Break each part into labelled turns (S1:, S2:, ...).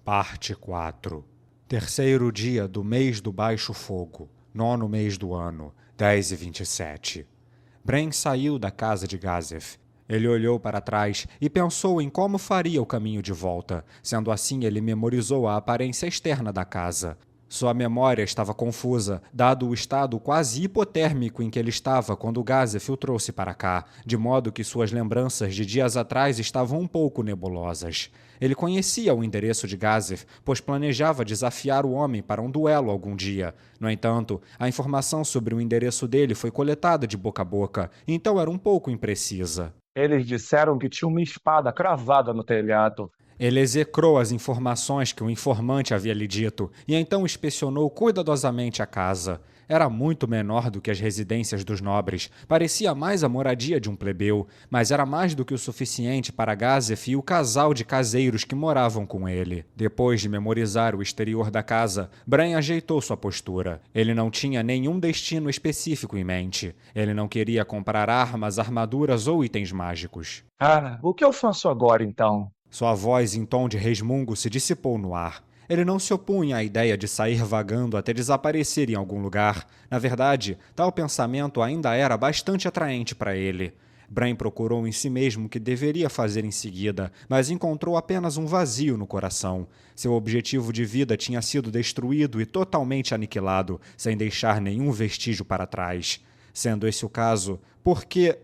S1: Parte 4. Terceiro dia do mês do Baixo Fogo, 9º mês do ano, 10h27. Bren saiu da casa de Gazef. Ele olhou para trás e pensou em como faria o caminho de volta. Sendo assim, ele memorizou a aparência externa da casa. Sua memória estava confusa, dado o estado quase hipotérmico em que ele estava quando Gazef o trouxe para cá, de modo que suas lembranças de dias atrás estavam um pouco nebulosas. Ele conhecia o endereço de Gazef, pois planejava desafiar o homem para um duelo algum dia. No entanto, a informação sobre o endereço dele foi coletada de boca a boca, então era um pouco imprecisa.
S2: Eles disseram que tinha uma espada cravada no telhado.
S1: Ele execrou as informações que o informante havia lhe dito e então inspecionou cuidadosamente a casa. Era muito menor do que as residências dos nobres, parecia mais a moradia de um plebeu, mas era mais do que o suficiente para Gazef e o casal de caseiros que moravam com ele. Depois de memorizar o exterior da casa, Bren ajeitou sua postura. Ele não tinha nenhum destino específico em mente. Ele não queria comprar armas, armaduras ou itens mágicos.
S2: O que eu faço agora então?
S1: Sua voz em tom de resmungo se dissipou no ar. Ele não se opunha à ideia de sair vagando até desaparecer em algum lugar. Na verdade, tal pensamento ainda era bastante atraente para ele. Bren procurou em si mesmo o que deveria fazer em seguida, mas encontrou apenas um vazio no coração. Seu objetivo de vida tinha sido destruído e totalmente aniquilado, sem deixar nenhum vestígio para trás. Sendo esse o caso, por que...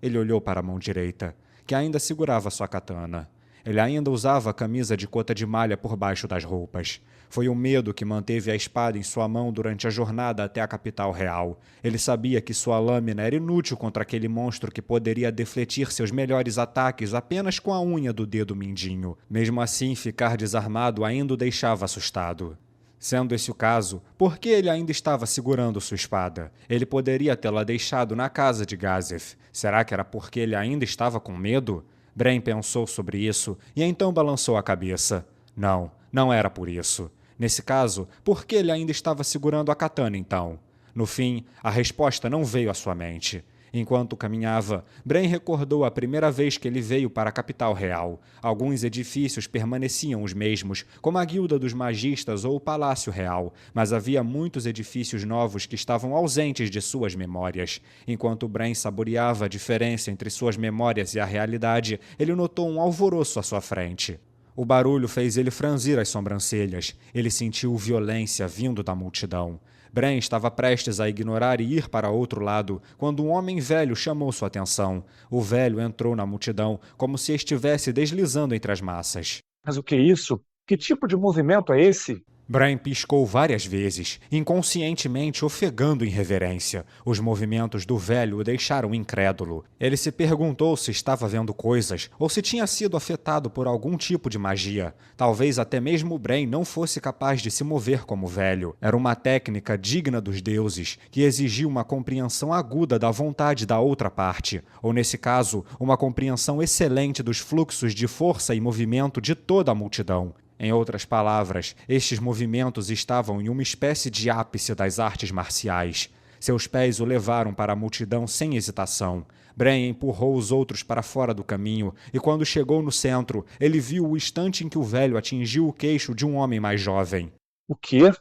S1: Ele olhou para a mão direita, que ainda segurava sua katana. Ele ainda usava a camisa de cota de malha por baixo das roupas. Foi o medo que manteve a espada em sua mão durante a jornada até a capital real. Ele sabia que sua lâmina era inútil contra aquele monstro que poderia defletir seus melhores ataques apenas com a unha do dedo mindinho. Mesmo assim, ficar desarmado ainda o deixava assustado. Sendo esse o caso, por que ele ainda estava segurando sua espada? Ele poderia tê-la deixado na casa de Gazef. Será que era porque ele ainda estava com medo? Bren pensou sobre isso e então balançou a cabeça. Não era por isso. Nesse caso, por que ele ainda estava segurando a katana então? No fim, a resposta não veio à sua mente. Enquanto caminhava, Bren recordou a primeira vez que ele veio para a capital real. Alguns edifícios permaneciam os mesmos, como a Guilda dos Magistas ou o Palácio Real, mas havia muitos edifícios novos que estavam ausentes de suas memórias. Enquanto Bren saboreava a diferença entre suas memórias e a realidade, ele notou um alvoroço à sua frente. O barulho fez ele franzir as sobrancelhas. Ele sentiu violência vindo da multidão. Bren estava prestes a ignorar e ir para outro lado, quando um homem velho chamou sua atenção. O velho entrou na multidão, como se estivesse deslizando entre as massas.
S2: Mas o que é isso? Que tipo de movimento é esse?
S1: Bren piscou várias vezes, inconscientemente ofegando em reverência. Os movimentos do velho o deixaram incrédulo. Ele se perguntou se estava vendo coisas ou se tinha sido afetado por algum tipo de magia. Talvez até mesmo Bren não fosse capaz de se mover como o velho. Era uma técnica digna dos deuses, que exigia uma compreensão aguda da vontade da outra parte, ou nesse caso, uma compreensão excelente dos fluxos de força e movimento de toda a multidão. Em outras palavras, estes movimentos estavam em uma espécie de ápice das artes marciais. Seus pés o levaram para a multidão sem hesitação. Bren empurrou os outros para fora do caminho, e quando chegou no centro, ele viu o instante em que o velho atingiu o queixo de um homem mais jovem.
S2: O quê?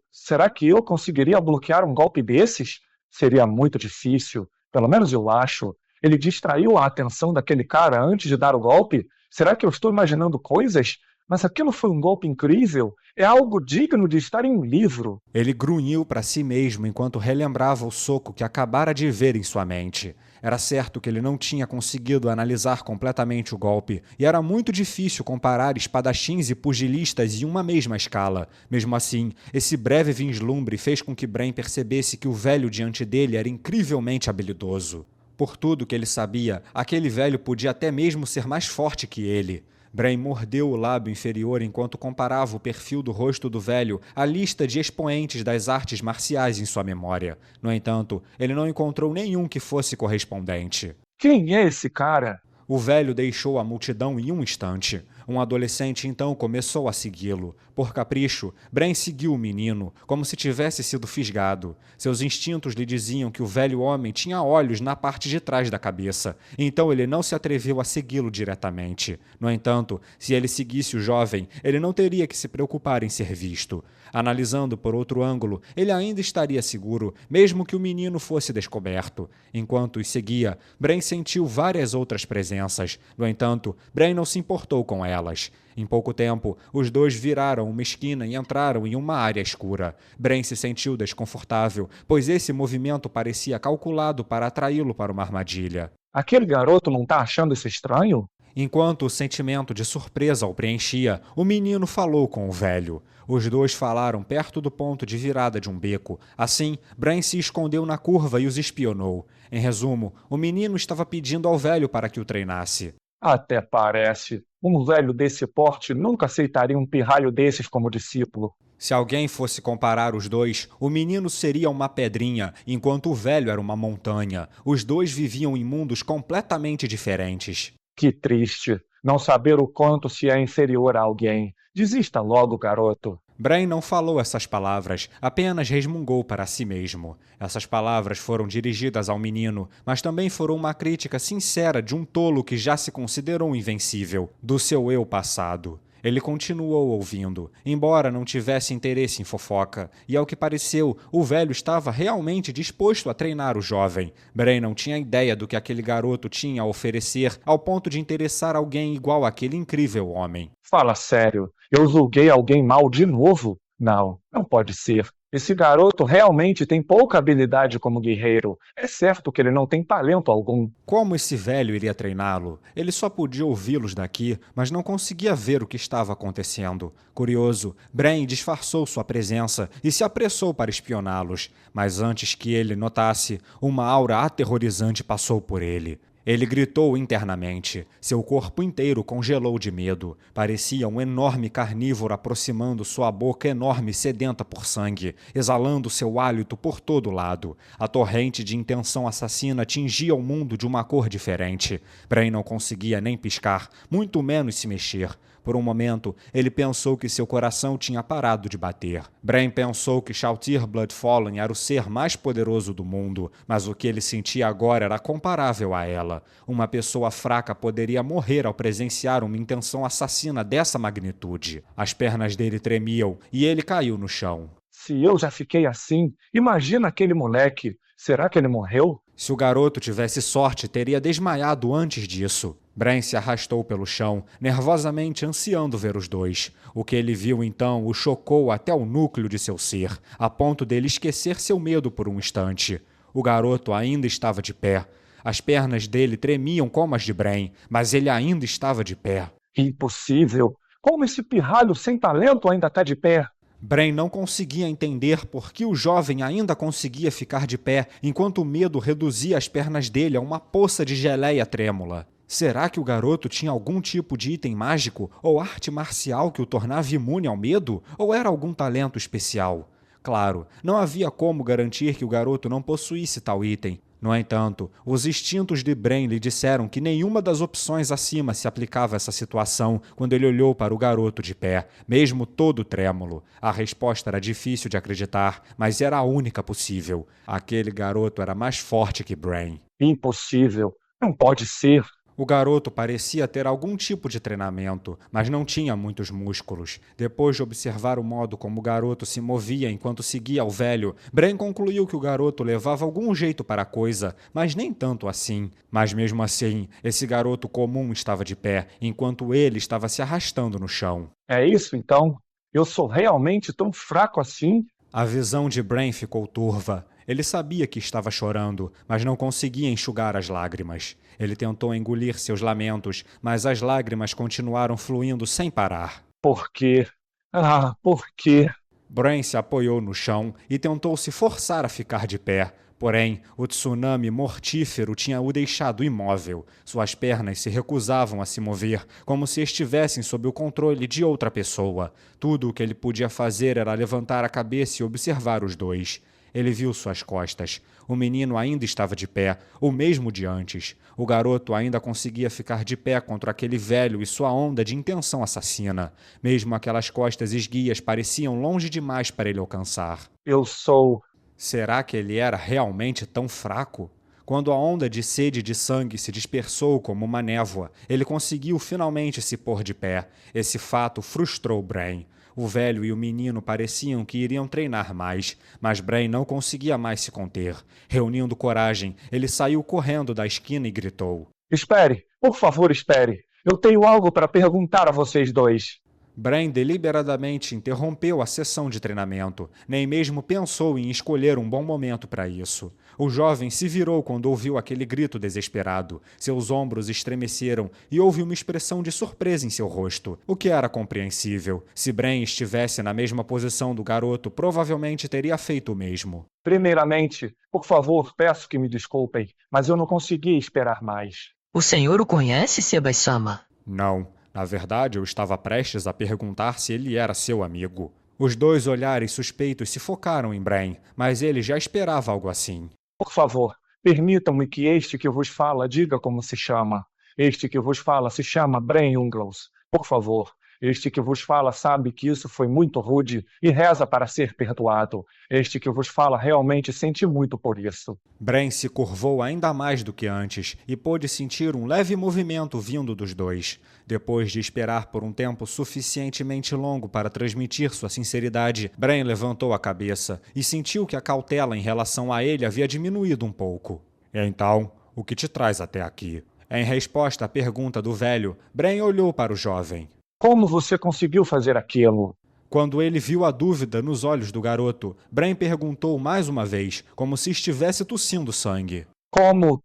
S2: Será que eu conseguiria bloquear um golpe desses? Seria muito difícil. Pelo menos eu acho. Ele distraiu a atenção daquele cara antes de dar o golpe? Será que eu estou imaginando coisas? Mas aquilo foi um golpe incrível. É algo digno de estar em um livro.
S1: Ele grunhiu para si mesmo enquanto relembrava o soco que acabara de ver em sua mente. Era certo que ele não tinha conseguido analisar completamente o golpe, e era muito difícil comparar espadachins e pugilistas em uma mesma escala. Mesmo assim, esse breve vislumbre fez com que Bren percebesse que o velho diante dele era incrivelmente habilidoso. Por tudo que ele sabia, aquele velho podia até mesmo ser mais forte que ele. Bren mordeu o lábio inferior enquanto comparava o perfil do rosto do velho à lista de expoentes das artes marciais em sua memória. No entanto, ele não encontrou nenhum que fosse correspondente.
S2: Quem é esse cara?
S1: O velho deixou a multidão em um instante. Um adolescente então começou a segui-lo. Por capricho, Bran seguiu o menino, como se tivesse sido fisgado. Seus instintos lhe diziam que o velho homem tinha olhos na parte de trás da cabeça, então ele não se atreveu a segui-lo diretamente. No entanto, se ele seguisse o jovem, ele não teria que se preocupar em ser visto. Analisando por outro ângulo, ele ainda estaria seguro, mesmo que o menino fosse descoberto. Enquanto os seguia, Bran sentiu várias outras presenças. No entanto, Bran não se importou com elas. Em pouco tempo, os dois viraram uma esquina e entraram em uma área escura. Bran se sentiu desconfortável, pois esse movimento parecia calculado para atraí-lo para uma armadilha.
S2: Aquele garoto não tá achando isso estranho?
S1: Enquanto o sentimento de surpresa o preenchia, o menino falou com o velho. Os dois falaram perto do ponto de virada de um beco. Assim, Bran se escondeu na curva e os espionou. Em resumo, o menino estava pedindo ao velho para que o treinasse.
S2: Até parece. Um velho desse porte nunca aceitaria um pirralho desses como discípulo.
S1: Se alguém fosse comparar os dois, o menino seria uma pedrinha, enquanto o velho era uma montanha. Os dois viviam em mundos completamente diferentes.
S2: Que triste. Não saber o quanto se é inferior a alguém. Desista logo, garoto.
S1: Bran não falou essas palavras, apenas resmungou para si mesmo. Essas palavras foram dirigidas ao menino, mas também foram uma crítica sincera de um tolo que já se considerou invencível, do seu eu passado. Ele continuou ouvindo, embora não tivesse interesse em fofoca, e ao que pareceu, o velho estava realmente disposto a treinar o jovem. Bran não tinha ideia do que aquele garoto tinha a oferecer, ao ponto de interessar alguém igual àquele incrível homem.
S2: Fala sério. Eu julguei alguém mal de novo? Não, não pode ser. Esse garoto realmente tem pouca habilidade como guerreiro. É certo que ele não tem talento algum.
S1: Como esse velho iria treiná-lo? Ele só podia ouvi-los daqui, mas não conseguia ver o que estava acontecendo. Curioso, Bran disfarçou sua presença e se apressou para espioná-los. Mas antes que ele notasse, uma aura aterrorizante passou por ele. Ele gritou internamente. Seu corpo inteiro congelou de medo. Parecia um enorme carnívoro aproximando sua boca enorme e sedenta por sangue, exalando seu hálito por todo lado. A torrente de intenção assassina tingia o mundo de uma cor diferente. Bran não conseguia nem piscar, muito menos se mexer. Por um momento, ele pensou que seu coração tinha parado de bater. Bran pensou que Shalltear Bloodfallen era o ser mais poderoso do mundo, mas o que ele sentia agora era comparável a ela. Uma pessoa fraca poderia morrer ao presenciar uma intenção assassina dessa magnitude. As pernas dele tremiam e ele caiu no chão.
S2: Se eu já fiquei assim, imagina aquele moleque. Será que ele morreu?
S1: Se o garoto tivesse sorte, teria desmaiado antes disso. Bran se arrastou pelo chão, nervosamente ansiando ver os dois. O que ele viu então o chocou até o núcleo de seu ser, a ponto dele esquecer seu medo por um instante. O garoto ainda estava de pé. As pernas dele tremiam como as de Bran, mas ele ainda estava de pé.
S2: Impossível. Como esse pirralho sem talento ainda está de pé?
S1: Bran não conseguia entender por que o jovem ainda conseguia ficar de pé, enquanto o medo reduzia as pernas dele a uma poça de geleia trêmula. Será que o garoto tinha algum tipo de item mágico ou arte marcial que o tornava imune ao medo? Ou era algum talento especial? Claro, não havia como garantir que o garoto não possuísse tal item. No entanto, os instintos de Bran lhe disseram que nenhuma das opções acima se aplicava a essa situação quando ele olhou para o garoto de pé, mesmo todo trêmulo. A resposta era difícil de acreditar, mas era a única possível. Aquele garoto era mais forte que Bran.
S2: Impossível. Não pode ser.
S1: O garoto parecia ter algum tipo de treinamento, mas não tinha muitos músculos. Depois de observar o modo como o garoto se movia enquanto seguia o velho, Bran concluiu que o garoto levava algum jeito para a coisa, mas nem tanto assim. Mas mesmo assim, esse garoto comum estava de pé, enquanto ele estava se arrastando no chão.
S2: É isso então? Eu sou realmente tão fraco assim?
S1: A visão de Bran ficou turva. Ele sabia que estava chorando, mas não conseguia enxugar as lágrimas. Ele tentou engolir seus lamentos, mas as lágrimas continuaram fluindo sem parar.
S2: Por quê? Ah, por quê?
S1: Bran se apoiou no chão e tentou se forçar a ficar de pé. Porém, o tsunami mortífero tinha o deixado imóvel. Suas pernas se recusavam a se mover, como se estivessem sob o controle de outra pessoa. Tudo o que ele podia fazer era levantar a cabeça e observar os dois. Ele viu suas costas. O menino ainda estava de pé, o mesmo de antes. O garoto ainda conseguia ficar de pé contra aquele velho e sua onda de intenção assassina. Mesmo aquelas costas esguias pareciam longe demais para ele alcançar.
S2: Eu sou...
S1: Será que ele era realmente tão fraco? Quando a onda de sede e de sangue se dispersou como uma névoa, ele conseguiu finalmente se pôr de pé. Esse fato frustrou Brain. O velho e o menino pareciam que iriam treinar mais, mas Brain não conseguia mais se conter. Reunindo coragem, ele saiu correndo da esquina e gritou:
S2: Espere, por favor, espere. Eu tenho algo para perguntar a vocês dois.
S1: Brain deliberadamente interrompeu a sessão de treinamento, nem mesmo pensou em escolher um bom momento para isso. O jovem se virou quando ouviu aquele grito desesperado. Seus ombros estremeceram e houve uma expressão de surpresa em seu rosto, o que era compreensível. Se Brain estivesse na mesma posição do garoto, provavelmente teria feito o mesmo.
S2: Primeiramente, por favor, peço que me desculpem, mas eu não consegui esperar mais.
S3: O senhor o conhece, Sebai-sama?
S1: Não. Na verdade, eu estava prestes a perguntar se ele era seu amigo. Os dois olhares suspeitos se focaram em Brain, mas ele já esperava algo assim.
S2: Por favor, permitam-me que este que vos fala diga como se chama. Este que vos fala se chama Brain Unglaus. Por favor, este que vos fala sabe que isso foi muito rude e reza para ser perdoado. Este que vos fala realmente sente muito por isso.
S1: Brain se curvou ainda mais do que antes e pôde sentir um leve movimento vindo dos dois. Depois de esperar por um tempo suficientemente longo para transmitir sua sinceridade, Brain levantou a cabeça e sentiu que a cautela em relação a ele havia diminuído um pouco. Então, o que te traz até aqui? Em resposta à pergunta do velho, Brain olhou para o jovem.
S2: Como você conseguiu fazer aquilo?
S1: Quando ele viu a dúvida nos olhos do garoto, Brain perguntou mais uma vez, como se estivesse tossindo sangue.
S2: Como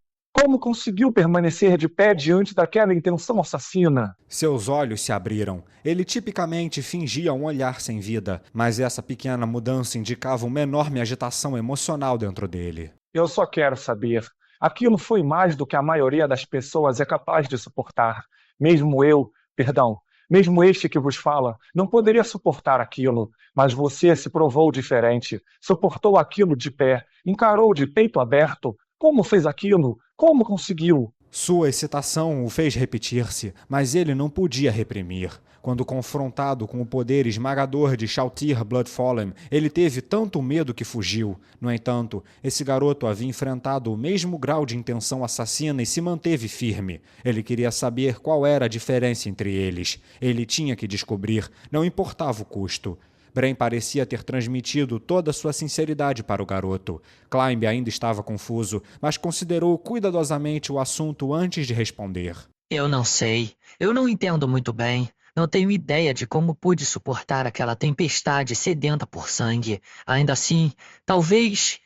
S2: conseguiu permanecer de pé diante daquela intenção assassina?
S1: Seus olhos se abriram. Ele tipicamente fingia um olhar sem vida, mas essa pequena mudança indicava uma enorme agitação emocional dentro dele.
S2: Eu só quero saber. Aquilo foi mais do que a maioria das pessoas é capaz de suportar. Mesmo este que vos fala, não poderia suportar aquilo, mas você se provou diferente, suportou aquilo de pé, encarou de peito aberto. Como fez aquilo? Como conseguiu?
S1: Sua excitação o fez repetir-se, mas ele não podia reprimir. Quando confrontado com o poder esmagador de Shalltear Bloodfallen, ele teve tanto medo que fugiu. No entanto, esse garoto havia enfrentado o mesmo grau de intenção assassina e se manteve firme. Ele queria saber qual era a diferença entre eles. Ele tinha que descobrir, não importava o custo. Brain parecia ter transmitido toda sua sinceridade para o garoto. Climb ainda estava confuso, mas considerou cuidadosamente o assunto antes de responder.
S3: Eu não sei. Eu não entendo muito bem. Não tenho ideia de como pude suportar aquela tempestade sedenta por sangue. Ainda assim, talvez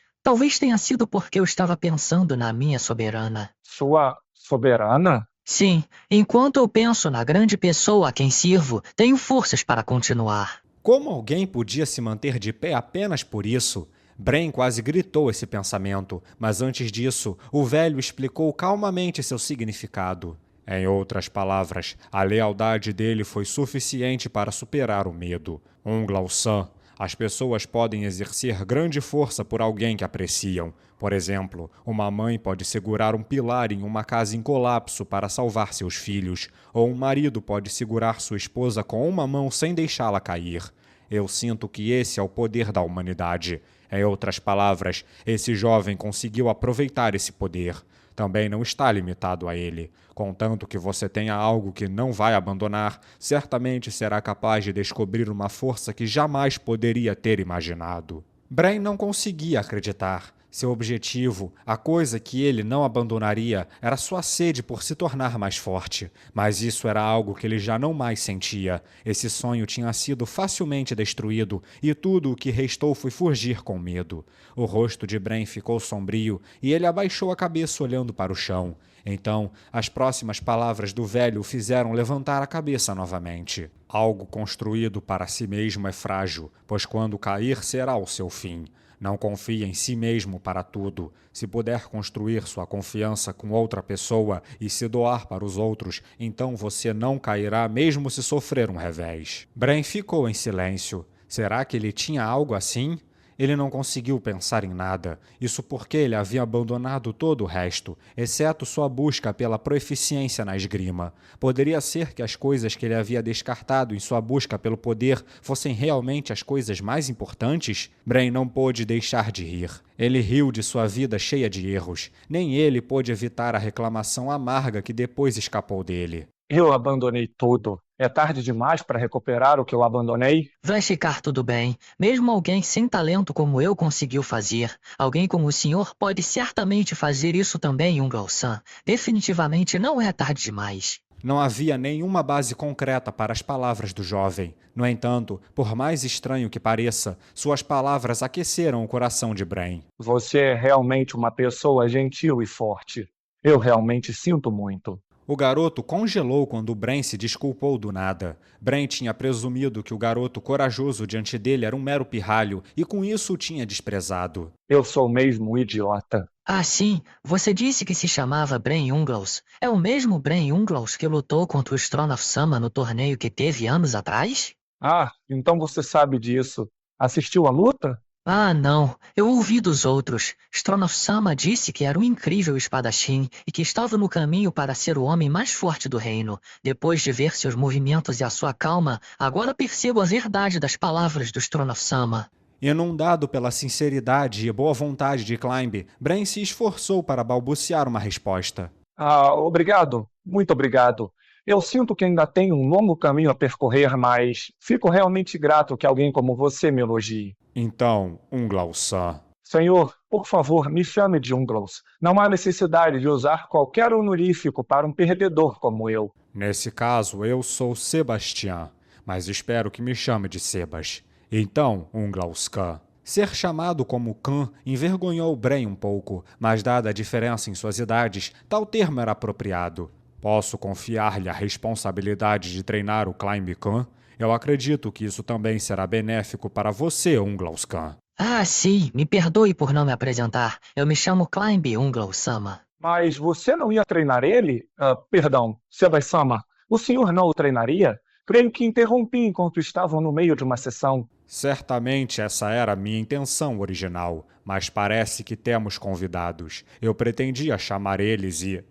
S3: tenha sido porque eu estava pensando na minha soberana.
S2: Sua soberana?
S3: Sim, enquanto eu penso na grande pessoa a quem sirvo, tenho forças para continuar.
S1: Como alguém podia se manter de pé apenas por isso? Brain quase gritou esse pensamento, mas antes disso, o velho explicou calmamente seu significado. Em outras palavras, a lealdade dele foi suficiente para superar o medo. Unglaus-san, as pessoas podem exercer grande força por alguém que apreciam. Por exemplo, uma mãe pode segurar um pilar em uma casa em colapso para salvar seus filhos, ou um marido pode segurar sua esposa com uma mão sem deixá-la cair. Eu sinto que esse é o poder da humanidade. Em outras palavras, esse jovem conseguiu aproveitar esse poder. Também não está limitado a ele. Contanto que você tenha algo que não vai abandonar, certamente será capaz de descobrir uma força que jamais poderia ter imaginado. Brain não conseguia acreditar. Seu objetivo, a coisa que ele não abandonaria, era sua sede por se tornar mais forte. Mas isso era algo que ele já não mais sentia. Esse sonho tinha sido facilmente destruído e tudo o que restou foi fugir com medo. O rosto de Brain ficou sombrio e ele abaixou a cabeça olhando para o chão. Então, as próximas palavras do velho o fizeram levantar a cabeça novamente. Algo construído para si mesmo é frágil, pois quando cair será o seu fim. Não confie em si mesmo para tudo. Se puder construir sua confiança com outra pessoa e se doar para os outros, então você não cairá mesmo se sofrer um revés. Brain ficou em silêncio. Será que ele tinha algo assim? Ele não conseguiu pensar em nada, isso porque ele havia abandonado todo o resto, exceto sua busca pela proeficiência na esgrima. Poderia ser que as coisas que ele havia descartado em sua busca pelo poder fossem realmente as coisas mais importantes? Bran não pôde deixar de rir. Ele riu de sua vida cheia de erros. Nem ele pôde evitar a reclamação amarga que depois escapou dele.
S2: Eu abandonei tudo. É tarde demais para recuperar o que eu abandonei?
S3: Vai ficar tudo bem. Mesmo alguém sem talento como eu conseguiu fazer. Alguém como o senhor pode certamente fazer isso também, Ungol-san. Definitivamente não é tarde demais.
S1: Não havia nenhuma base concreta para as palavras do jovem. No entanto, por mais estranho que pareça, suas palavras aqueceram o coração de Bran.
S2: Você é realmente uma pessoa gentil e forte. Eu realmente sinto muito.
S1: O garoto congelou quando Bran se desculpou do nada. Bran tinha presumido que o garoto corajoso diante dele era um mero pirralho e com isso o tinha desprezado.
S2: Eu sou mesmo um idiota.
S3: Ah, sim. Você disse que se chamava Bran Unglaus. É o mesmo Bran Unglaus que lutou contra o Stronaf-sama no torneio que teve anos atrás?
S2: Ah, então você sabe disso. Assistiu à luta?
S3: Ah, não. Eu ouvi dos outros. Stronaf-sama disse que era um incrível espadachim e que estava no caminho para ser o homem mais forte do reino. Depois de ver seus movimentos e a sua calma, agora percebo a verdade das palavras do Stronaf-sama.
S1: Inundado pela sinceridade e boa vontade de Climb, Bran se esforçou para balbuciar uma resposta.
S2: Ah, obrigado. Muito obrigado. Eu sinto que ainda tenho um longo caminho a percorrer, mas fico realmente grato que alguém como você me elogie.
S1: Então, Unglaus-san.
S2: Senhor, por favor, me chame de Unglaus. Não há necessidade de usar qualquer honorífico para um perdedor como eu.
S1: Nesse caso, eu sou Sebastian, mas espero que me chame de Sebas. Então, Unglaus-kan. Ser chamado como Khan envergonhou Bran um pouco, mas dada a diferença em suas idades, tal termo era apropriado. Posso confiar-lhe a responsabilidade de treinar o Climb Khan? Eu acredito que isso também será benéfico para você, Unglaus-kan.
S3: Ah, sim. Me perdoe por não me apresentar. Eu me chamo Climb Unglaus-sama.
S2: Mas você não ia treinar ele? Perdão, Sebai-sama. O senhor não o treinaria? Creio que interrompi enquanto estavam no meio de uma sessão.
S1: Certamente essa era a minha intenção original, mas parece que temos convidados. Eu pretendia chamar eles e...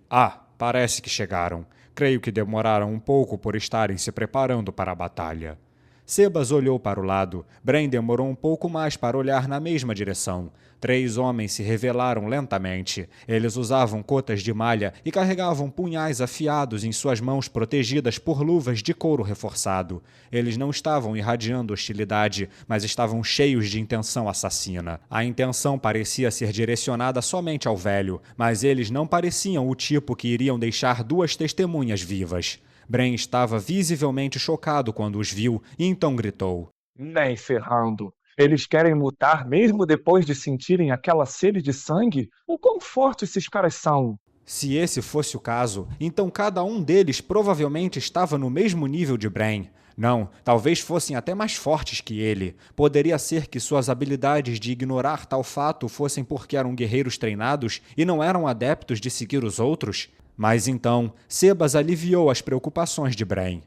S1: parece que chegaram. Creio que demoraram um pouco por estarem se preparando para a batalha. Sebas olhou para o lado. Bran demorou um pouco mais para olhar na mesma direção. 3 homens se revelaram lentamente. Eles usavam cotas de malha e carregavam punhais afiados em suas mãos protegidas por luvas de couro reforçado. Eles não estavam irradiando hostilidade, mas estavam cheios de intenção assassina. A intenção parecia ser direcionada somente ao velho, mas eles não pareciam o tipo que iriam deixar 2 testemunhas vivas. Bran estava visivelmente chocado quando os viu e então gritou.
S2: Nem ferrando. Eles querem lutar mesmo depois de sentirem aquela sede de sangue? O quão fortes esses caras são?
S1: Se esse fosse o caso, então cada um deles provavelmente estava no mesmo nível de Bran. Não, talvez fossem até mais fortes que ele. Poderia ser que suas habilidades de ignorar tal fato fossem porque eram guerreiros treinados e não eram adeptos de seguir os outros? Mas então, Sebas aliviou as preocupações de Bran.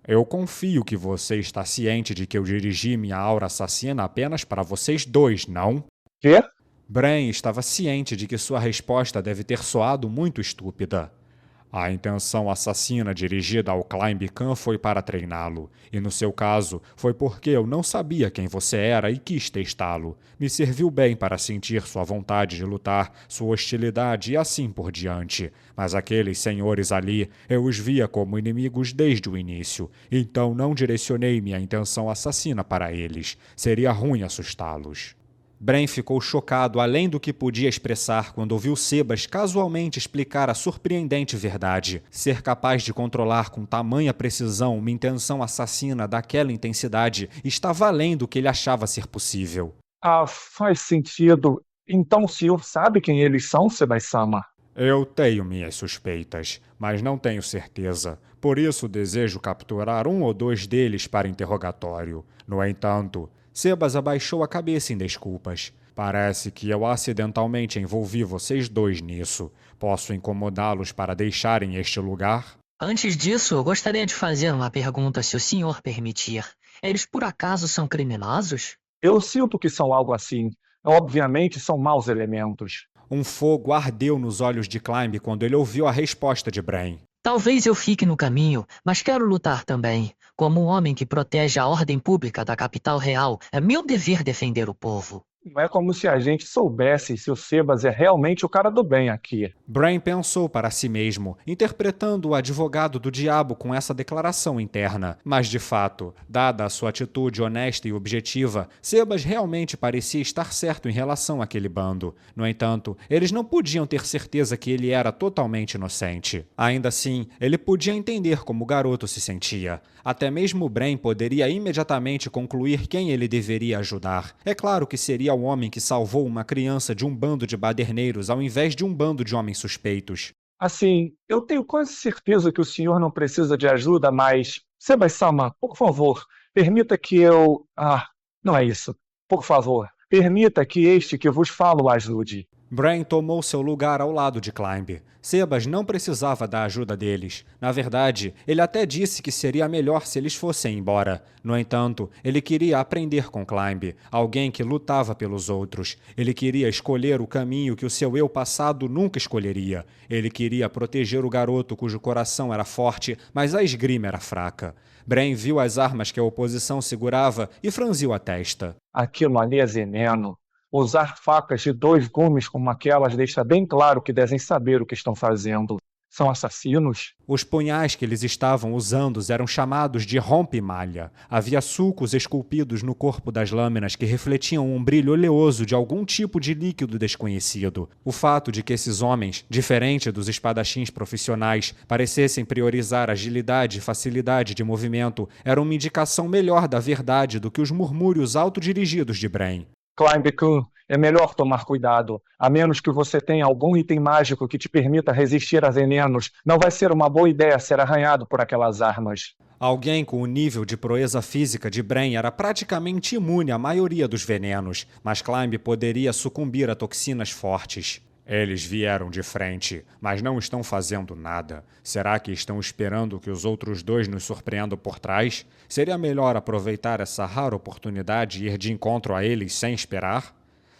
S1: Eu confio que você está ciente de que eu dirigi minha aura assassina apenas para vocês 2, não?
S2: Quê?
S1: Bran estava ciente de que sua resposta deve ter soado muito estúpida. A intenção assassina dirigida ao Climb Khan foi para treiná-lo, e no seu caso, foi porque eu não sabia quem você era e quis testá-lo. Me serviu bem para sentir sua vontade de lutar, sua hostilidade e assim por diante. Mas aqueles senhores ali, eu os via como inimigos desde o início, então não direcionei minha intenção assassina para eles. Seria ruim assustá-los. Bran ficou chocado além do que podia expressar quando ouviu Sebas casualmente explicar a surpreendente verdade. Ser capaz de controlar com tamanha precisão uma intenção assassina daquela intensidade estava além do que ele achava ser possível.
S2: Faz sentido. Então o senhor sabe quem eles são, Sebai-sama?
S1: Eu tenho minhas suspeitas, mas não tenho certeza. Por isso desejo capturar 1 ou 2 deles para interrogatório. No entanto, Sebas abaixou a cabeça em desculpas. Parece que eu acidentalmente envolvi vocês 2 nisso. Posso incomodá-los para deixarem este lugar?
S3: Antes disso, eu gostaria de fazer uma pergunta, se o senhor permitir. Eles por acaso são criminosos?
S2: Eu sinto que são algo assim. Obviamente são maus elementos.
S1: Um fogo ardeu nos olhos de Climb quando ele ouviu a resposta de Bran.
S3: Talvez eu fique no caminho, mas quero lutar também. Como um homem que protege a ordem pública da capital real, é meu dever defender o povo.
S2: Não é como se a gente soubesse se o Sebas é realmente o cara do bem aqui.
S1: Bran pensou para si mesmo, interpretando o advogado do diabo com essa declaração interna. Mas, de fato, dada a sua atitude honesta e objetiva, Sebas realmente parecia estar certo em relação àquele bando. No entanto, eles não podiam ter certeza que ele era totalmente inocente. Ainda assim, ele podia entender como o garoto se sentia. Até mesmo Bran poderia imediatamente concluir quem ele deveria ajudar. É claro que seria o homem que salvou uma criança de um bando de baderneiros ao invés de um bando de homens suspeitos.
S2: Assim, eu tenho quase certeza que o senhor não precisa de ajuda, mas... Sebas-sama, por favor, permita que eu... não é isso. Por favor, permita que este que vos falo o ajude.
S1: Bran tomou seu lugar ao lado de Climb. Sebas não precisava da ajuda deles. Na verdade, ele até disse que seria melhor se eles fossem embora. No entanto, ele queria aprender com Climb, alguém que lutava pelos outros. Ele queria escolher o caminho que o seu eu passado nunca escolheria. Ele queria proteger o garoto cujo coração era forte, mas a esgrima era fraca. Bran viu as armas que a oposição segurava e franziu a testa.
S2: Aquilo ali é veneno. Usar facas de 2 gumes como aquelas deixa bem claro que devem saber o que estão fazendo. São assassinos?
S1: Os punhais que eles estavam usando eram chamados de rompe-malha. Havia sulcos esculpidos no corpo das lâminas que refletiam um brilho oleoso de algum tipo de líquido desconhecido. O fato de que esses homens, diferente dos espadachins profissionais, parecessem priorizar agilidade e facilidade de movimento era uma indicação melhor da verdade do que os murmúrios autodirigidos de Bran.
S2: Climb-kun, é melhor tomar cuidado. A menos que você tenha algum item mágico que te permita resistir a venenos, não vai ser uma boa ideia ser arranhado por aquelas armas.
S1: Alguém com o nível de proeza física de Bran era praticamente imune à maioria dos venenos, mas Climb poderia sucumbir a toxinas fortes. Eles vieram de frente, mas não estão fazendo nada. Será que estão esperando que os outros 2 nos surpreendam por trás? Seria melhor aproveitar essa rara oportunidade e ir de encontro a eles sem esperar?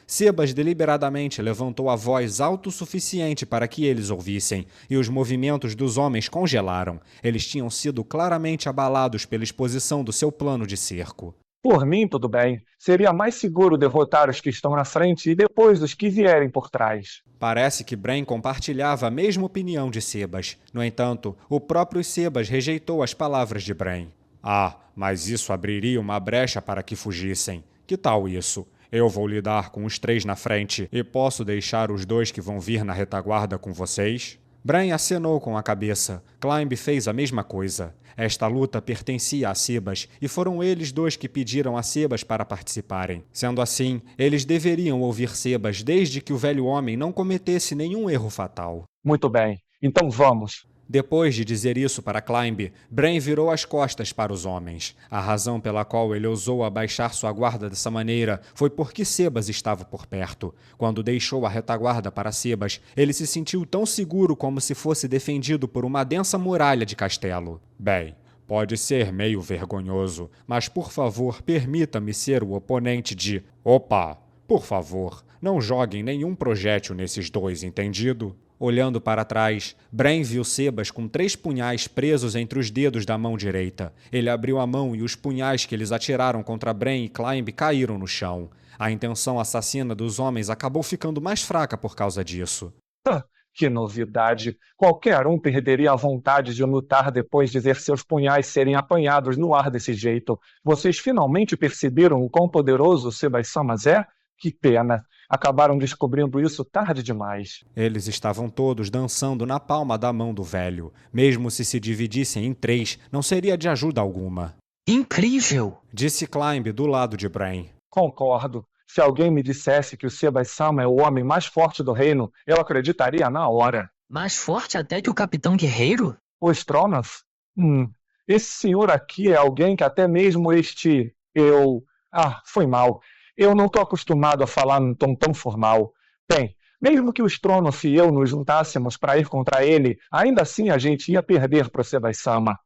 S1: Sebas deliberadamente levantou a voz alto o suficiente para que eles ouvissem, e os movimentos dos homens congelaram. Eles tinham sido claramente abalados pela exposição do seu plano de cerco.
S2: Por mim, tudo bem. Seria mais seguro derrotar os que estão na frente e depois os que vierem por trás.
S1: Parece que Bran compartilhava a mesma opinião de Sebas. No entanto, o próprio Sebas rejeitou as palavras de Bran. Mas isso abriria uma brecha para que fugissem. Que tal isso? Eu vou lidar com os 3 na frente e posso deixar os 2 que vão vir na retaguarda com vocês? Bran acenou com a cabeça. Climb fez a mesma coisa. Esta luta pertencia a Sebas, e foram eles 2 que pediram a Sebas para participarem. Sendo assim, eles deveriam ouvir Sebas desde que o velho homem não cometesse nenhum erro fatal.
S2: Muito bem, então vamos.
S1: Depois de dizer isso para Climb, Bran virou as costas para os homens. A razão pela qual ele ousou abaixar sua guarda dessa maneira foi porque Sebas estava por perto. Quando deixou a retaguarda para Sebas, ele se sentiu tão seguro como se fosse defendido por uma densa muralha de castelo. Bem, pode ser meio vergonhoso, mas por favor, permita-me ser o oponente de... Opa! Por favor, não joguem nenhum projétil nesses 2, entendido? Olhando para trás, Bran viu Sebas com 3 punhais presos entre os dedos da mão direita. Ele abriu a mão e os punhais que eles atiraram contra Bran e Climb caíram no chão. A intenção assassina dos homens acabou ficando mais fraca por causa disso.
S2: Que novidade! Qualquer um perderia a vontade de lutar depois de ver seus punhais serem apanhados no ar desse jeito. Vocês finalmente perceberam o quão poderoso o Sebas-sama é? Que pena! Acabaram descobrindo isso tarde demais.
S1: Eles estavam todos dançando na palma da mão do velho. Mesmo se dividissem em 3, não seria de ajuda alguma.
S3: Incrível!
S1: Disse Climb do lado de Bran.
S2: Concordo. Se alguém me dissesse que o Sebas-sama é o homem mais forte do reino, eu acreditaria na hora.
S3: Mais forte até que o Capitão Guerreiro?
S2: O Stronas? Esse senhor aqui é alguém que até mesmo foi mal. Eu não estou acostumado a falar num tom tão formal. Bem, mesmo que o Stronoff e eu nos juntássemos para ir contra ele, ainda assim a gente ia perder para o Sebas-sama.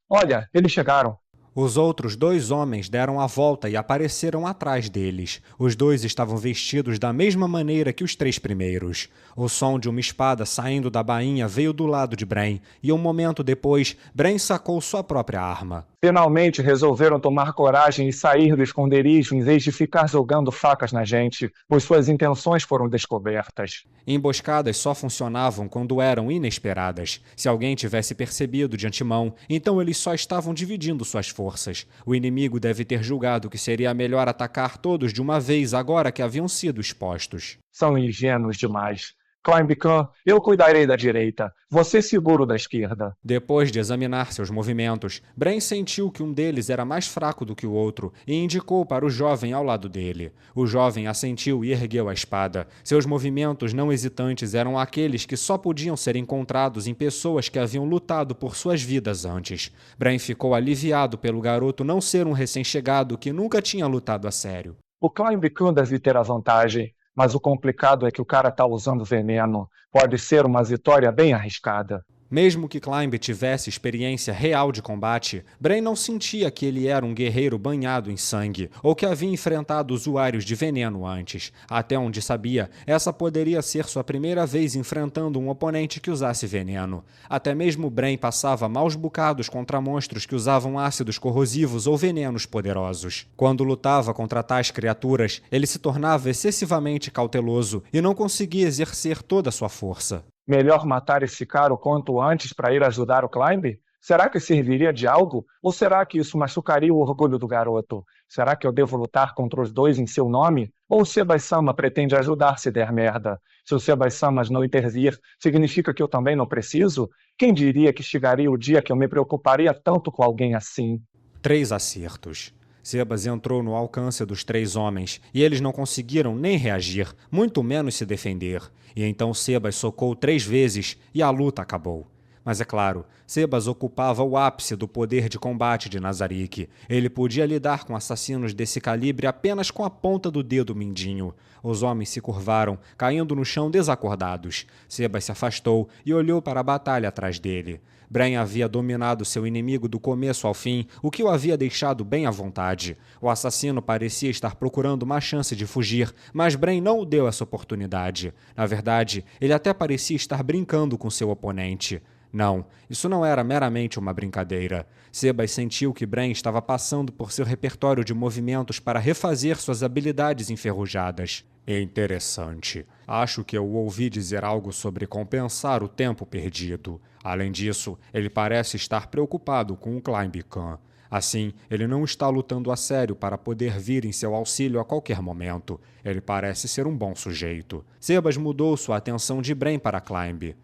S2: Olha, eles chegaram.
S1: Os outros 2 homens deram a volta e apareceram atrás deles. Os 2 estavam vestidos da mesma maneira que os 3 primeiros. O som de uma espada saindo da bainha veio do lado de Bren, e um momento depois, Bren sacou sua própria arma.
S2: Finalmente resolveram tomar coragem e sair do esconderijo em vez de ficar jogando facas na gente, pois suas intenções foram descobertas.
S1: Emboscadas só funcionavam quando eram inesperadas. Se alguém tivesse percebido de antemão, então eles só estavam dividindo suas forças. O inimigo deve ter julgado que seria melhor atacar todos de uma vez agora que haviam sido expostos.
S2: São ingênuos demais. Climb Khan, eu cuidarei da direita. Você segura o da esquerda.
S1: Depois de examinar seus movimentos, Bren sentiu que um deles era mais fraco do que o outro e indicou para o jovem ao lado dele. O jovem assentiu e ergueu a espada. Seus movimentos não hesitantes eram aqueles que só podiam ser encontrados em pessoas que haviam lutado por suas vidas antes. Bren ficou aliviado pelo garoto não ser um recém-chegado que nunca tinha lutado a sério.
S2: O Climb Khan deve ter a vantagem, mas o complicado é que o cara tá usando veneno. Pode ser uma vitória bem arriscada.
S1: Mesmo que Climb tivesse experiência real de combate, Bren não sentia que ele era um guerreiro banhado em sangue ou que havia enfrentado usuários de veneno antes. Até onde sabia, essa poderia ser sua primeira vez enfrentando um oponente que usasse veneno. Até mesmo Bren passava maus bocados contra monstros que usavam ácidos corrosivos ou venenos poderosos. Quando lutava contra tais criaturas, ele se tornava excessivamente cauteloso e não conseguia exercer toda a sua força.
S2: Melhor matar esse cara o quanto antes para ir ajudar o Climb? Será que serviria de algo? Ou será que isso machucaria o orgulho do garoto? Será que eu devo lutar contra os 2 em seu nome? Ou o Sebai-sama pretende ajudar se der merda? Se o Sebai-samas não intervir, significa que eu também não preciso? Quem diria que chegaria o dia que eu me preocuparia tanto com alguém assim?
S1: 3 acertos. Sebas entrou no alcance dos 3 homens, e eles não conseguiram nem reagir, muito menos se defender. E então Sebas socou 3 vezes, e a luta acabou. Mas é claro, Sebas ocupava o ápice do poder de combate de Nazarick. Ele podia lidar com assassinos desse calibre apenas com a ponta do dedo mindinho. Os homens se curvaram, caindo no chão desacordados. Sebas se afastou e olhou para a batalha atrás dele. Bren havia dominado seu inimigo do começo ao fim, o que o havia deixado bem à vontade. O assassino parecia estar procurando uma chance de fugir, mas Bren não o deu essa oportunidade. Na verdade, ele até parecia estar brincando com seu oponente. Não, isso não era meramente uma brincadeira. Sebas sentiu que Bren estava passando por seu repertório de movimentos para refazer suas habilidades enferrujadas. Interessante. Acho que eu ouvi dizer algo sobre compensar o tempo perdido. Além disso, ele parece estar preocupado com o Climb Khan. Assim, ele não está lutando a sério para poder vir em seu auxílio a qualquer momento. Ele parece ser um bom sujeito. Sebas mudou sua atenção de Bren para Climb.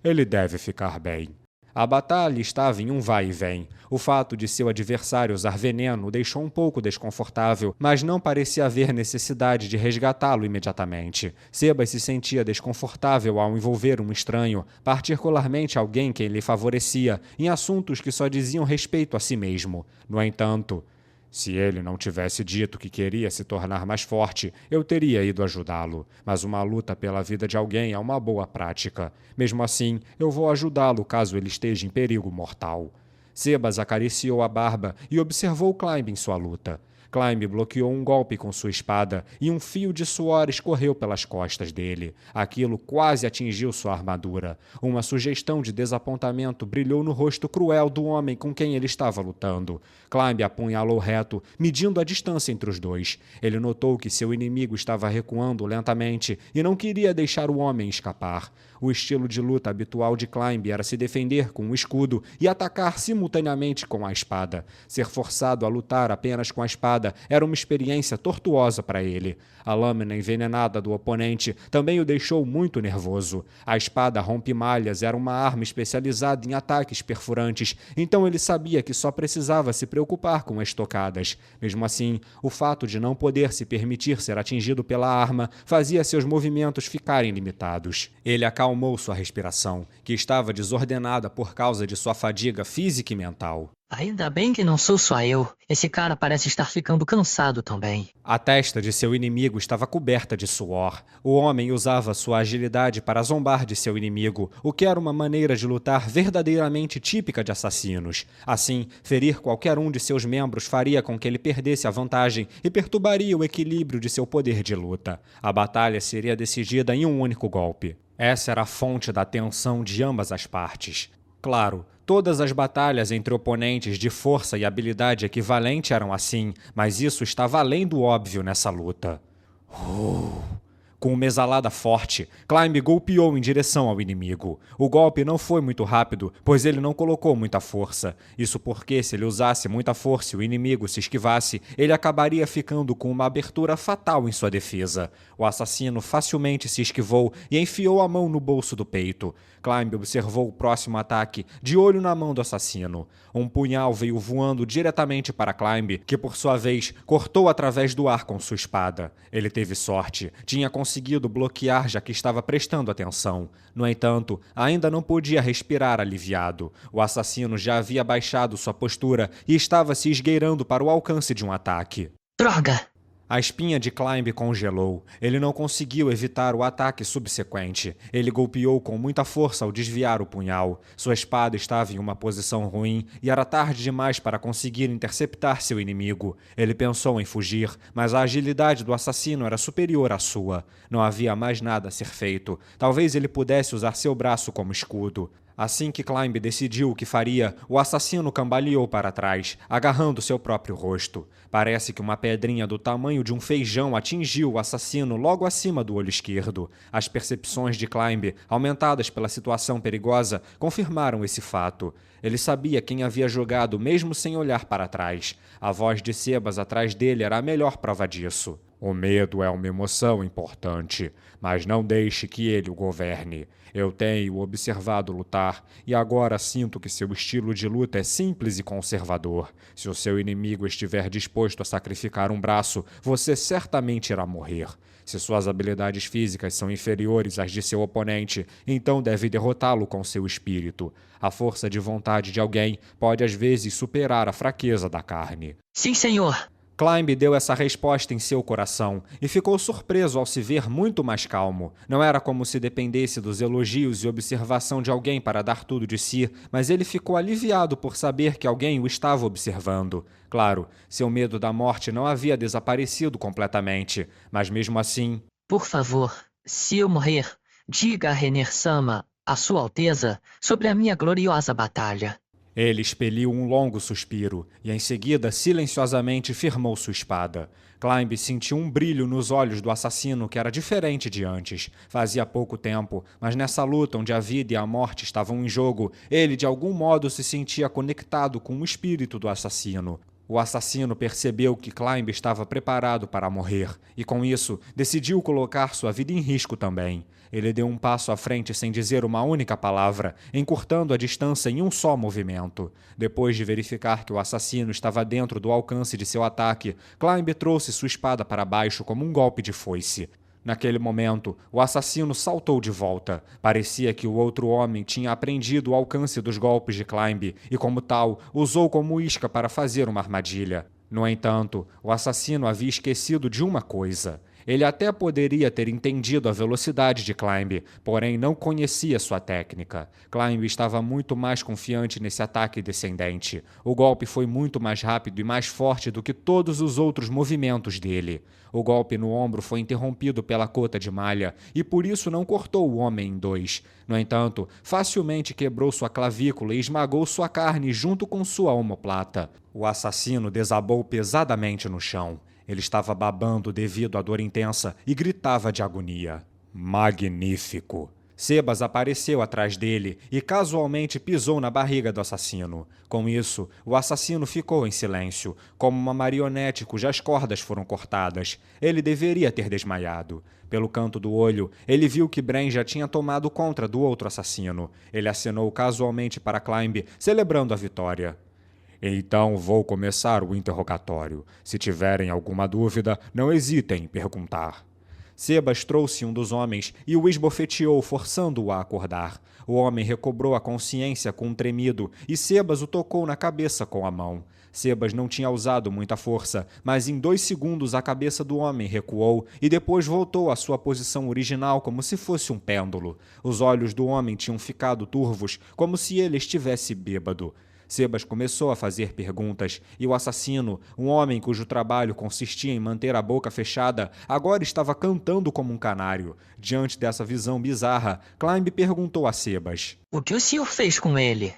S1: Ele deve ficar bem. A batalha estava em um vai e vem. O fato de seu adversário usar veneno o deixou um pouco desconfortável, mas não parecia haver necessidade de resgatá-lo imediatamente. Sebas se sentia desconfortável ao envolver um estranho, particularmente alguém que lhe favorecia, em assuntos que só diziam respeito a si mesmo. No entanto, se ele não tivesse dito que queria se tornar mais forte, eu teria ido ajudá-lo. Mas uma luta pela vida de alguém é uma boa prática. Mesmo assim, eu vou ajudá-lo caso ele esteja em perigo mortal. Sebas acariciou a barba e observou Climb em sua luta. Climb bloqueou um golpe com sua espada e um fio de suor escorreu pelas costas dele. Aquilo quase atingiu sua armadura. Uma sugestão de desapontamento brilhou no rosto cruel do homem com quem ele estava lutando. Climb apunhalou reto, medindo a distância entre os dois. Ele notou que seu inimigo estava recuando lentamente e não queria deixar o homem escapar. O estilo de luta habitual de Climb era se defender com o escudo e atacar simultaneamente com a espada. Ser forçado a lutar apenas com a espada era uma experiência tortuosa para ele. A lâmina envenenada do oponente também o deixou muito nervoso. A espada rompe-malhas era uma arma especializada em ataques perfurantes, então ele sabia que só precisava se preocupar com estocadas. Mesmo assim, o fato de não poder se permitir ser atingido pela arma fazia seus movimentos ficarem limitados. Ele acalmou sua respiração, que estava desordenada por causa de sua fadiga física e mental.
S3: Ainda bem que não sou só eu. Esse cara parece estar ficando cansado também.
S1: A testa de seu inimigo estava coberta de suor. O homem usava sua agilidade para zombar de seu inimigo, o que era uma maneira de lutar verdadeiramente típica de assassinos. Assim, ferir qualquer um de seus membros faria com que ele perdesse a vantagem e perturbaria o equilíbrio de seu poder de luta. A batalha seria decidida em um único golpe. Essa era a fonte da tensão de ambas as partes. Claro, todas as batalhas entre oponentes de força e habilidade equivalente eram assim, mas isso estava além do óbvio nessa luta. Com uma exalada forte, Climb golpeou em direção ao inimigo. O golpe não foi muito rápido, pois ele não colocou muita força. Isso porque, se ele usasse muita força e o inimigo se esquivasse, ele acabaria ficando com uma abertura fatal em sua defesa. O assassino facilmente se esquivou e enfiou a mão no bolso do peito. Climb observou o próximo ataque, de olho na mão do assassino. Um punhal veio voando diretamente para Climb, que por sua vez cortou através do ar com sua espada. Ele teve sorte, tinha conseguido bloquear já que estava prestando atenção. No entanto, ainda não podia respirar aliviado. O assassino já havia baixado sua postura e estava se esgueirando para o alcance de um ataque.
S3: Droga!
S1: A espinha de Climb congelou. Ele não conseguiu evitar o ataque subsequente. Ele golpeou com muita força ao desviar o punhal. Sua espada estava em uma posição ruim e era tarde demais para conseguir interceptar seu inimigo. Ele pensou em fugir, mas a agilidade do assassino era superior à sua. Não havia mais nada a ser feito. Talvez ele pudesse usar seu braço como escudo. Assim que Climb decidiu o que faria, o assassino cambaleou para trás, agarrando seu próprio rosto. Parece que uma pedrinha do tamanho de um feijão atingiu o assassino logo acima do olho esquerdo. As percepções de Climb, aumentadas pela situação perigosa, confirmaram esse fato. Ele sabia quem havia jogado mesmo sem olhar para trás. A voz de Sebas atrás dele era a melhor prova disso. O medo é uma emoção importante, mas não deixe que ele o governe. Eu tenho observado lutar e agora sinto que seu estilo de luta é simples e conservador. Se o seu inimigo estiver disposto a sacrificar um braço, você certamente irá morrer. Se suas habilidades físicas são inferiores às de seu oponente, então deve derrotá-lo com seu espírito. A força de vontade de alguém pode às vezes superar a fraqueza da carne.
S3: Sim, senhor.
S1: Climb deu essa resposta em seu coração e ficou surpreso ao se ver muito mais calmo. Não era como se dependesse dos elogios e observação de alguém para dar tudo de si, mas ele ficou aliviado por saber que alguém o estava observando. Claro, seu medo da morte não havia desaparecido completamente, mas mesmo assim...
S3: Por favor, se eu morrer, diga a Renner-sama, a Sua Alteza, sobre a minha gloriosa batalha.
S1: Ele expeliu um longo suspiro e, em seguida, silenciosamente firmou sua espada. Climb sentiu um brilho nos olhos do assassino que era diferente de antes. Fazia pouco tempo, mas nessa luta onde a vida e a morte estavam em jogo, ele de algum modo se sentia conectado com o espírito do assassino. O assassino percebeu que Climb estava preparado para morrer e, com isso, decidiu colocar sua vida em risco também. Ele deu um passo à frente sem dizer uma única palavra, encurtando a distância em um só movimento. Depois de verificar que o assassino estava dentro do alcance de seu ataque, Climb trouxe sua espada para baixo como um golpe de foice. Naquele momento, o assassino saltou de volta. Parecia que o outro homem tinha aprendido o alcance dos golpes de Climb e, como tal, usou como isca para fazer uma armadilha. No entanto, o assassino havia esquecido de uma coisa. Ele até poderia ter entendido a velocidade de Climb, porém não conhecia sua técnica. Climb estava muito mais confiante nesse ataque descendente. O golpe foi muito mais rápido e mais forte do que todos os outros movimentos dele. O golpe no ombro foi interrompido pela cota de malha e por isso não cortou o homem em dois. No entanto, facilmente quebrou sua clavícula e esmagou sua carne junto com sua omoplata. O assassino desabou pesadamente no chão. Ele estava babando devido à dor intensa e gritava de agonia. Magnífico! Sebas apareceu atrás dele e casualmente pisou na barriga do assassino. Com isso, o assassino ficou em silêncio, como uma marionete cujas cordas foram cortadas. Ele deveria ter desmaiado. Pelo canto do olho, ele viu que Bren já tinha tomado conta do outro assassino. Ele acenou casualmente para Climb, celebrando a vitória. Então vou começar o interrogatório. Se tiverem alguma dúvida, não hesitem em perguntar. Sebas trouxe um dos homens e o esbofeteou, forçando-o a acordar. O homem recobrou a consciência com um tremido e Sebas o tocou na cabeça com a mão. Sebas não tinha usado muita força, mas em 2 segundos a cabeça do homem recuou e depois voltou à sua posição original como se fosse um pêndulo. Os olhos do homem tinham ficado turvos, como se ele estivesse bêbado. Sebas começou a fazer perguntas, e o assassino, um homem cujo trabalho consistia em manter a boca fechada, agora estava cantando como um canário. Diante dessa visão bizarra, Climb perguntou a Sebas:
S3: O que o senhor fez com ele?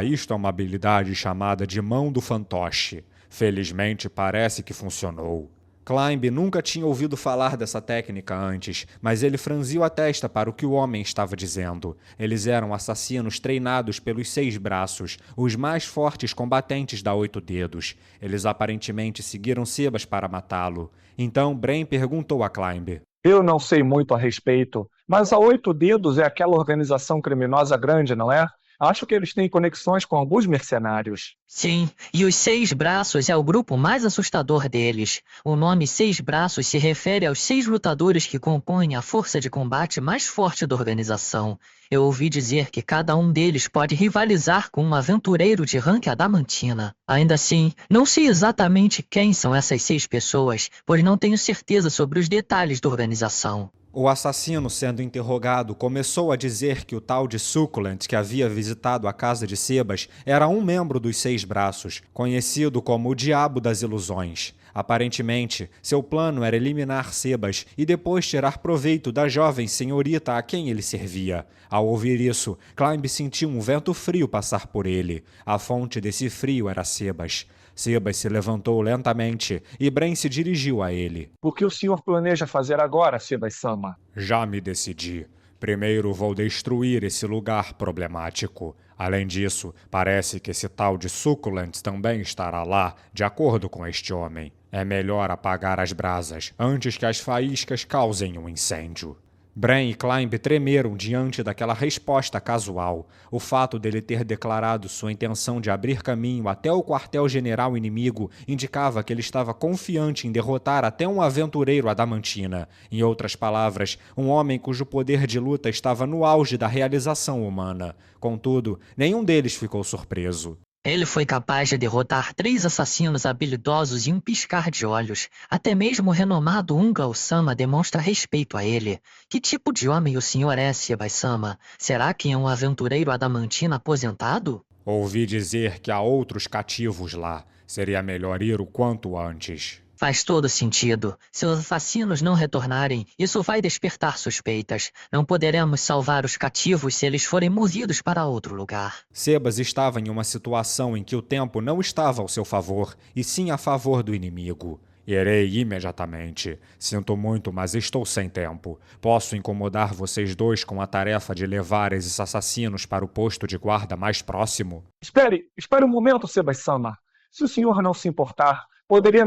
S1: Isto é uma habilidade chamada de Mão do Fantoche. Felizmente parece que funcionou. Climb nunca tinha ouvido falar dessa técnica antes, mas ele franziu a testa para o que o homem estava dizendo. Eles eram assassinos treinados pelos 6 braços, os mais fortes combatentes da 8 dedos. Eles aparentemente seguiram Sebas para matá-lo. Então Brain perguntou a Climb:
S2: Eu não sei muito a respeito, mas a 8 Dedos é aquela organização criminosa grande, não é? Acho que eles têm conexões com alguns mercenários.
S3: Sim, e os 6 braços é o grupo mais assustador deles. O nome 6 braços se refere aos 6 lutadores que compõem a força de combate mais forte da organização. Eu ouvi dizer que cada um deles pode rivalizar com um aventureiro de rank adamantina. Ainda assim, não sei exatamente quem são essas 6 pessoas, pois não tenho certeza sobre os detalhes da organização.
S1: O assassino, sendo interrogado, começou a dizer que o tal de Succulent, que havia visitado a casa de Sebas, era um membro dos 6 braços, conhecido como o Diabo das Ilusões. Aparentemente, seu plano era eliminar Sebas e depois tirar proveito da jovem senhorita a quem ele servia. Ao ouvir isso, Climb sentiu um vento frio passar por ele. A fonte desse frio era Sebas. Sebas se levantou lentamente e Brain se dirigiu a ele.
S2: O que o senhor planeja fazer agora, Sebas-sama?
S1: Já me decidi. Primeiro vou destruir esse lugar problemático. Além disso, parece que esse tal de Succulent também estará lá, de acordo com este homem. É melhor apagar as brasas antes que as faíscas causem um incêndio. Brain e Climb tremeram diante daquela resposta casual. O fato dele ter declarado sua intenção de abrir caminho até o quartel-general inimigo indicava que ele estava confiante em derrotar até um aventureiro adamantina. Em outras palavras, um homem cujo poder de luta estava no auge da realização humana. Contudo, nenhum deles ficou surpreso.
S3: Ele foi capaz de derrotar 3 assassinos habilidosos em um piscar de olhos. Até mesmo o renomado Unga-Osama demonstra respeito a ele. Que tipo de homem o senhor é, Sebas-sama? Será que é um aventureiro adamantina aposentado?
S1: Ouvi dizer que há outros cativos lá. Seria melhor ir o quanto antes.
S3: Faz todo sentido. Se os assassinos não retornarem, isso vai despertar suspeitas. Não poderemos salvar os cativos se eles forem movidos para outro lugar.
S1: Sebas estava em uma situação em que o tempo não estava ao seu favor, e sim a favor do inimigo. Irei imediatamente. Sinto muito, mas estou sem tempo. Posso incomodar vocês dois com a tarefa de levar esses assassinos para o posto de guarda mais próximo?
S2: Espere um momento, Sebas-sama. Se o senhor não se importar, poderia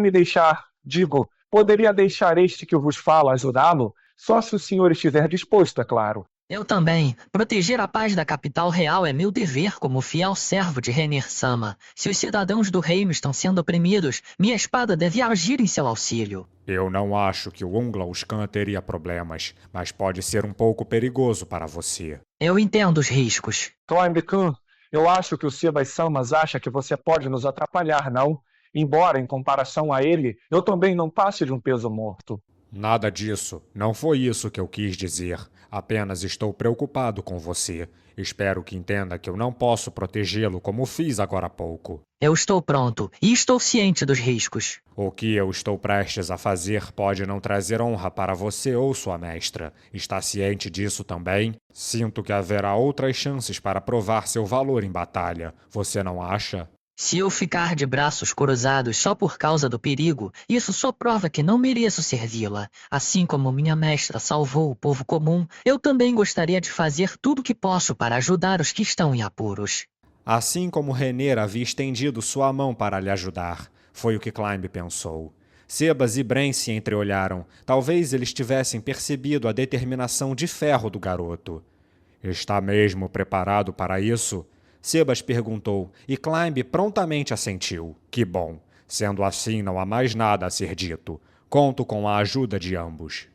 S2: deixar este que vos fala ajudá-lo? Só se o senhor estiver disposto, é claro.
S3: Eu também. Proteger a paz da capital real é meu dever como fiel servo de Renner-sama. Se os cidadãos do reino estão sendo oprimidos, minha espada deve agir em seu auxílio.
S1: Eu não acho que o Unglauskan teria problemas, mas pode ser um pouco perigoso para você.
S3: Eu entendo os riscos.
S2: Climb-kun, eu acho que o Sebas-samas acha que você pode nos atrapalhar, não? Embora, em comparação a ele, eu também não passe de um peso morto.
S1: Nada disso. Não foi isso que eu quis dizer. Apenas estou preocupado com você. Espero que entenda que eu não posso protegê-lo como fiz agora há pouco.
S3: Eu estou pronto e estou ciente dos riscos.
S1: O que eu estou prestes a fazer pode não trazer honra para você ou sua mestra. Está ciente disso também? Sinto que haverá outras chances para provar seu valor em batalha. Você não acha?
S3: Se eu ficar de braços cruzados só por causa do perigo, isso só prova que não mereço servi-la. Assim como minha mestra salvou o povo comum, eu também gostaria de fazer tudo o que posso para ajudar os que estão em apuros.
S1: Assim como Renner havia estendido sua mão para lhe ajudar, foi o que Climb pensou. Sebas e Brain se entreolharam. Talvez eles tivessem percebido a determinação de ferro do garoto. Está mesmo preparado para isso? Sebas perguntou, e Climb prontamente assentiu. Que bom. Sendo assim, não há mais nada a ser dito. Conto com a ajuda de ambos.